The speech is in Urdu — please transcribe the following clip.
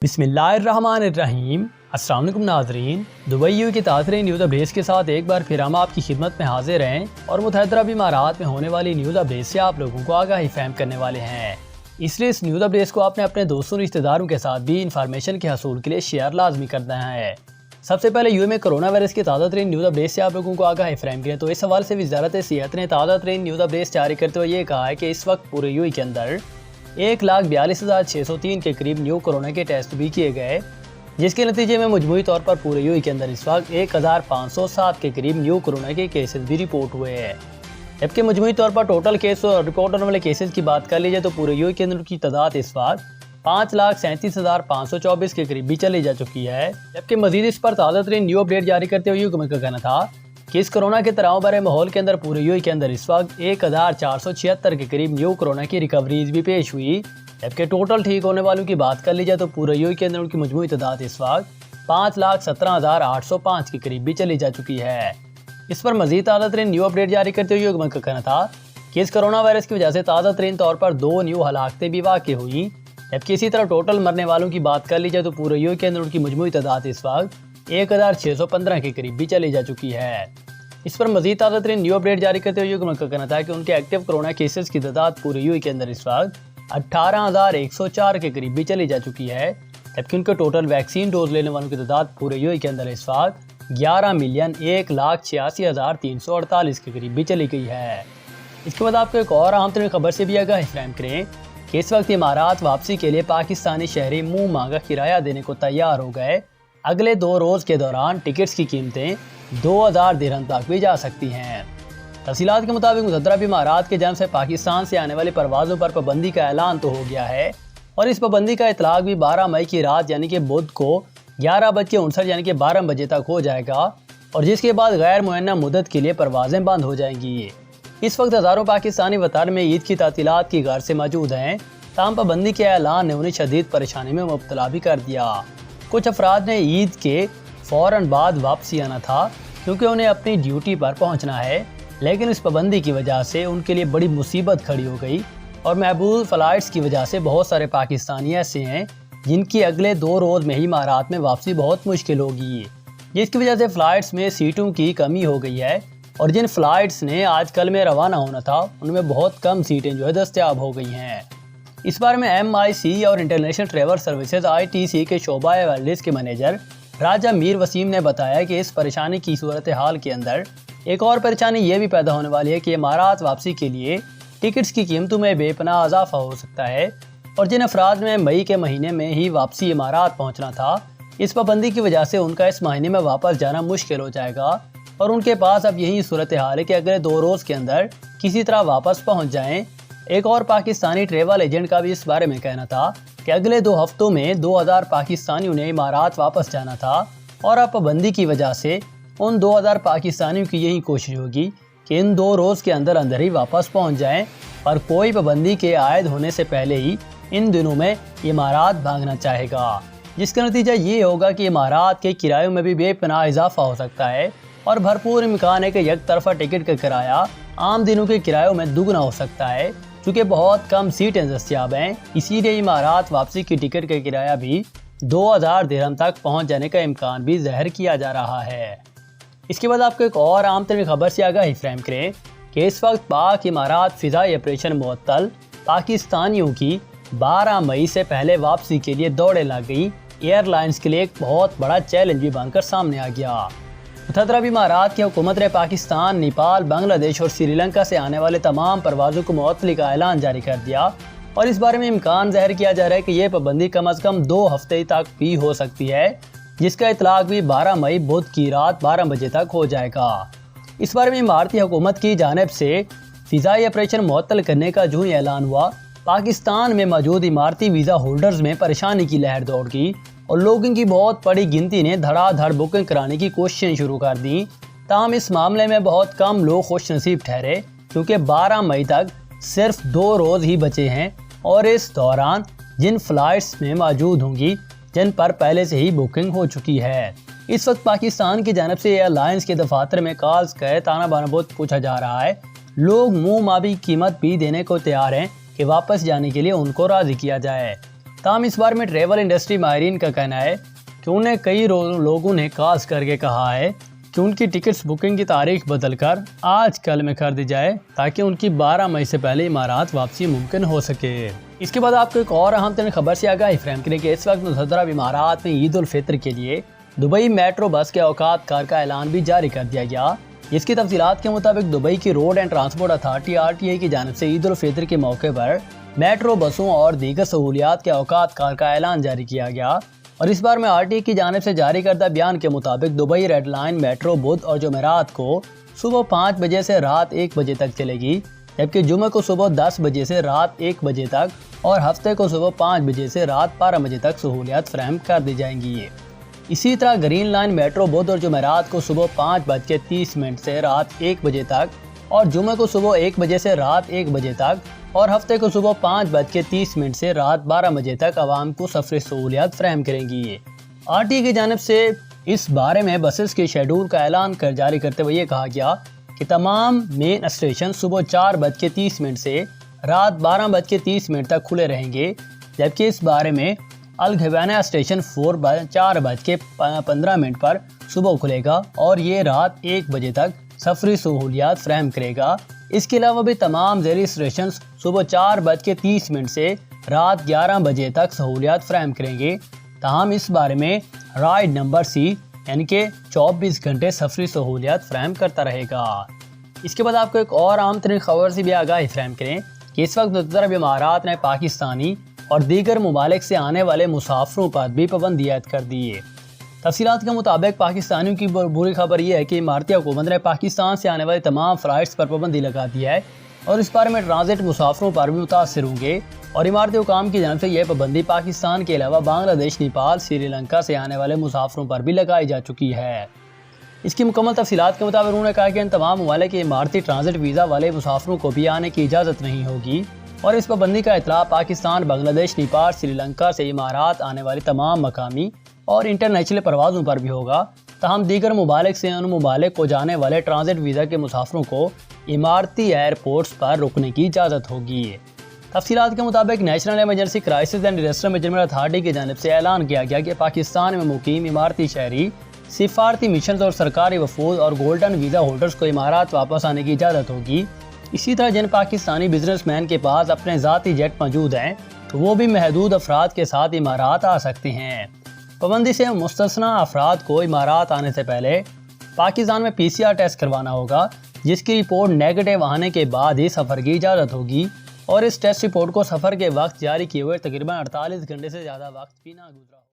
بسم اللہ الرحمن الرحیم۔ السلام علیکم ناظرین، دبئی یو کی تازہ نیوز اپڈیٹس کے ساتھ ایک بار پھر ہم آپ کی خدمت میں حاضر ہیں اور متحدہ عرب امارات میں ہونے والی نیوز اپڈیٹ سے آپ لوگوں کو آگاہی فراہم کرنے والے ہیں۔ اس لیے اس نیوز اپڈیٹس کو آپ نے اپنے دوستوں رشتہ داروں کے ساتھ بھی انفارمیشن کے حصول کے لیے شیئر لازمی کرنا ہے۔ سب سے پہلے میں کرونا وائرس کی تازہ ترین نیوز اپڈیٹ سے آپ لوگوں کو آگاہی فراہم کریں تو اس حوالے سے وزارت صحت نے تازہ ترین نیوز اپڈیٹس جاری کرتے ہوئے یہ کہا ہے کہ اس وقت پورے یو کے اندر 1,42,603 کے قریب نیو کورونا کے ٹیسٹ بھی کیے گئے، جس کے نتیجے میں مجموعی طور پر پورے یو کے اندر اس وقت 1,507 کے قریب نیو کورونا کے کیسز بھی رپورٹ ہوئے ہیں۔ جبکہ مجموعی طور پر ٹوٹل کیس اور رپورٹ ہونے والے کیسز کی بات کر لیجیے تو پورے یو کے اندر کی تعداد اس وقت 5,37,524 کے قریب بھی چلی جا چکی ہے۔ جبکہ مزید اس پر تازہ ترین نیو اپڈیٹ جاری کرتے ہوئے حکومت کا کہنا تھا کہ اس کورونا کے تناؤ بھرے ماحول کے اندر پورے یو کے اندر اس وقت 1,476 کے قریب نیو کورونا کی ریکوریز بھی پیش ہوئی۔ جبکہ ٹوٹل ٹھیک ہونے والوں کی بات کر لی جائے تو پورے یو کے اندر ان کی مجموعی تعداد اس وقت 5,17,805 کے قریب بھی چلی جا چکی ہے۔ اس پر مزید تازہ ترین نیو اپڈیٹ جاری کرتے ہوئے حکومت کا کہنا تھا کہ اس کرونا وائرس کی وجہ سے تازہ ترین طور پر 2 نیو ہلاکتیں بھی واقع ہوئی۔ جبکہ اسی طرح ٹوٹل مرنے والوں کی بات کر لی جائے تو پورے یو کے اندر ان کی مجموعی تعداد اس وقت 1,615 کے قریب بھی چلی جا چکی ہے۔ اس پر مزید تازہ ترین نیو اپڈیٹ جاری کرتے ہوئے حکومت کا کہنا تھا کہ ان کے ایکٹیو کرونا کیسز کی تعداد پورے یو کے اندر اس وقت 18,104 کے قریب بھی چلی جا چکی ہے۔ جبکہ ان کے ٹوٹل ویکسین ڈوز لینے والوں کی تعداد پورے یو کے اندر اس وقت 11,1,86,348 کے قریب بھی چلی گئی ہے۔ اس کے بعد آپ کو ایک اور اہم ترین خبر سے بھی آگاہی فراہم کریں کہ اس وقت امارات واپسی کے لیے پاکستانی شہری منہ مانگا کرایہ دینے کو تیار ہو گئے۔ اگلے 2 روز کے دوران ٹکٹس کی قیمتیں 2,000 درہم تک بھی جا سکتی ہیں۔ تفصیلات کے مطابق متحدہ عرب امارات کے جانب سے پاکستان سے آنے والی پروازوں پر پابندی کا اعلان تو ہو گیا ہے اور اس پابندی کا اطلاق بھی 12 مئی کی رات یعنی کہ بدھ کو 11:59 یعنی کہ 12 بجے تک ہو جائے گا، اور جس کے بعد غیر معینہ مدت کے لیے پروازیں بند ہو جائیں گی۔ اس وقت ہزاروں پاکستانی وطن میں عید کی تعطیلات کی غرض سے موجود ہیں، تاہم پابندی کے اعلان نے انہیں شدید پریشانی میں مبتلا بھی کر دیا۔ کچھ افراد نے عید کے فوراً بعد واپسی آنا تھا کیونکہ انہیں اپنی ڈیوٹی پر پہنچنا ہے، لیکن اس پابندی کی وجہ سے ان کے لیے بڑی مصیبت کھڑی ہو گئی اور محبوب فلائٹس کی وجہ سے بہت سارے پاکستانی ایسے ہیں جن کی اگلے 2 روز میں ہی امارات میں واپسی بہت مشکل ہوگی، جس کی وجہ سے فلائٹس میں سیٹوں کی کمی ہو گئی ہے اور جن فلائٹس نے آج کل میں روانہ ہونا تھا ان میں بہت کم سیٹیں دستیاب ہو گئی ہیں۔ اس بارے میں MIC اور انٹرنیشنل ٹریول سروسز ITC کے شعبہ ویلڈس کے مینیجر راجہ میر وسیم نے بتایا کہ اس پریشانی کی صورتحال کے اندر ایک اور پریشانی یہ بھی پیدا ہونے والی ہے کہ امارات واپسی کے لیے ٹکٹس کی قیمتوں میں بے پناہ اضافہ ہو سکتا ہے، اور جن افراد میں مئی کے مہینے میں ہی واپسی امارات پہنچنا تھا اس پابندی کی وجہ سے ان کا اس مہینے میں واپس جانا مشکل ہو جائے گا اور ان کے پاس اب یہی صورتحال ہے کہ اگلے 2 روز کے اندر کسی طرح واپس پہنچ جائیں۔ ایک اور پاکستانی ٹریول ایجنٹ کا بھی اس بارے میں کہنا تھا کہ اگلے 2 ہفتوں میں 2,000 پاکستانیوں نے امارات واپس جانا تھا اور اب پابندی کی وجہ سے ان 2,000 پاکستانیوں کی یہی کوشش ہوگی کہ ان 2 روز کے اندر ہی واپس پہنچ جائیں، پر کوئی پابندی کے عائد ہونے سے پہلے ہی ان دنوں میں امارات بھاگنا چاہے گا، جس کا نتیجہ یہ ہوگا کہ امارات کے کرایوں میں بھی بے پناہ اضافہ ہو سکتا ہے اور بھرپور امکان ہے کہ یک طرفہ ٹکٹ کا کرایہ عام دنوں کے کرایوں میں دگنا ہو سکتا ہے۔ چونکہ بہت کم سیٹیں دستیاب ہیں، اسی لیے امارات واپسی کی ٹکٹ کا کرایہ بھی 2,000 درہم تک پہنچ جانے کا امکان بھی ظاہر کیا جا رہا ہے۔ اس کے بعد آپ کو ایک اور عام ترین خبر سے آگاہی فراہم کریں کہ اس وقت پاک امارات فضائی آپریشن معطل، پاکستانیوں کی 12 مئی سے پہلے واپسی کے لیے دوڑیں لگ گئی۔ ایئر لائنز کے لیے ایک بہت بڑا چیلنج بھی بن کر سامنے آ گیا۔ متحدہ عرب امارات کی حکومت نے پاکستان، نیپال، بنگلہ دیش اور سری لنکا سے آنے والے تمام پروازوں کو معطلی کا اعلان جاری کر دیا اور اس بارے میں امکان ظاہر کیا جا رہا ہے کہ یہ پابندی کم از کم 2 ہفتے تک بھی ہو سکتی ہے، جس کا اطلاق بھی 12 مئی بدھ کی رات 12 بجے تک ہو جائے گا۔ اس بارے میں اماراتی حکومت کی جانب سے فضائی آپریشن معطل کرنے کا جو ہی اعلان ہوا، پاکستان میں موجود اماراتی ویزا ہولڈرز میں پریشانی کی لہر دوڑ گئی اور لوگوں کی بہت بڑی گنتی نے دھڑا دھڑ بکنگ کرانے کی کوششیں شروع کر دیں۔ تاہم اس معاملے میں بہت کم لوگ خوش نصیب ٹھہرے کیونکہ 12 مئی تک صرف 2 روز ہی بچے ہیں اور اس دوران جن فلائٹس میں موجود ہوں گی جن پر پہلے سے ہی بکنگ ہو چکی ہے۔ اس وقت پاکستان کی جانب سے ایئر لائنز کے دفاتر میں کالز کا تانا بانا بہت پوچھا جا رہا ہے۔ لوگ منہ مابی قیمت بھی دینے کو تیار ہیں کہ واپس جانے کے لیے ان کو راضی کیا جائے۔ تاہم اس بارے میں ٹریول انڈسٹری ماہرین کا کہنا ہے کہ انہیں کئی لوگوں نے خاص کر کے کہا ہے کہ ان کی ٹکٹس بکنگ کی تاریخ بدل کر آج کل میں کر دی جائے تاکہ ان کی 12 مئی سے پہلے امارات واپسی ممکن ہو سکے۔ اس کے بعد آپ کو ایک اور اہم ترین خبر سے آگاہی فراہم کریں کہ اس وقت متحدہ عرب امارات میں عید الفطر کے لیے دبئی میٹرو بس کے اوقات کار کا اعلان بھی جاری کر دیا گیا۔ اس کی تفصیلات کے مطابق دبئی کی road and transport authority RTA کی جانب سے عید الفطر کے موقع پر میٹرو بسوں اور دیگر سہولیات کے اوقات کار کا اعلان جاری کیا گیا، اور اس بار میں RTA کی جانب سے جاری کردہ بیان کے مطابق دبئی ریڈ لائن میٹرو بدھ اور جمعرات کو صبح 5 بجے سے رات 1 بجے تک چلے گی، جبکہ جمعہ کو صبح 10 بجے سے رات 1 بجے تک اور ہفتے کو صبح 5 بجے سے رات 12 بجے تک سہولیات فراہم کر دی جائیں گی۔ اسی طرح گرین لائن میٹرو بدھ اور جمعرات کو صبح 5:30 سے رات 1 بجے تک اور جمعہ کو صبح 1 بجے سے رات 1 بجے تک اور ہفتے کو صبح 5:30 سے رات 12 بجے تک عوام کو سفری سہولیات فراہم کریں گی۔ RTA کی جانب سے اس بارے میں بسز کے شیڈول کا اعلان جاری کرتے ہوئے یہ کہا گیا کہ تمام مین اسٹیشن صبح 4:30 سے رات 12:30 تک کھلے رہیں گے، جبکہ اس بارے میں الگھوینا اسٹیشن 4:15 پر صبح کھلے گا اور یہ رات 1 بجے تک سفری سہولیات فراہم کرے گا۔ اس کے علاوہ بھی تمام ذیلی اسٹیشن صبح 4:30 سے رات 11 بجے تک سہولیات فراہم کریں گے۔ تاہم اس بارے میں رائڈ نمبر C یعنی کہ 24 گھنٹے سفری سہولیات فراہم کرتا رہے گا۔ اس کے بعد آپ کو ایک اور عام ترین خبر سے بھی آگاہی فراہم کریں کہ اس وقت متحدہ عرب امارات نے پاکستانی اور دیگر ممالک سے آنے والے مسافروں پر بھی پابندی عائد کر دی ہے۔ تفصیلات کے مطابق پاکستانیوں کی بری خبر یہ ہے کہ اماراتی حکومت نے پاکستان سے آنے والے تمام فلائٹس پر پابندی لگا دی ہے، اور اس بارے میں ٹرانزٹ مسافروں پر بھی متاثر ہوں گے، اور اماراتی حکام کی جانب سے یہ پابندی پاکستان کے علاوہ بنگلہ دیش، نیپال، سری لنکا سے آنے والے مسافروں پر بھی لگائی جا چکی ہے۔ اس کی مکمل تفصیلات کے مطابق انہوں نے کہا کہ ان تمام ممالک کے اماراتی ٹرانزٹ ویزا والے مسافروں کو بھی آنے کی اجازت نہیں ہوگی، اور اس پابندی کا اطلاع پاکستان، بنگلہ دیش، نیپال، سری لنکا سے امارات آنے والی تمام مقامی اور انٹرنیشنل پروازوں پر بھی ہوگا۔ تاہم دیگر ممالک سے ان ممالک کو جانے والے ٹرانزٹ ویزا کے مسافروں کو اماراتی ایئرپورٹس پر رکنے کی اجازت ہوگی۔ تفصیلات کے مطابق national emergency crisis and disaster management authority کی جانب سے اعلان کیا گیا کہ پاکستان میں مقیم اماراتی شہری، سفارتی مشنز اور سرکاری وفود اور گولڈن ویزا ہولڈرز کو امارات واپس آنے کی اجازت ہوگی۔ اسی طرح جن پاکستانی بزنس مین کے پاس اپنے ذاتی جیٹ موجود ہیں تو وہ بھی محدود افراد کے ساتھ امارات آ سکتے ہیں۔ پابندی سے مستثنی افراد کو امارات آنے سے پہلے پاکستان میں PCR ٹیسٹ کروانا ہوگا، جس کی رپورٹ نیگیٹو آنے کے بعد ہی سفر کی اجازت ہوگی، اور اس ٹیسٹ رپورٹ کو سفر کے وقت جاری کیے ہوئے تقریباً 48 گھنٹے سے زیادہ وقت بھی نہ گزرا۔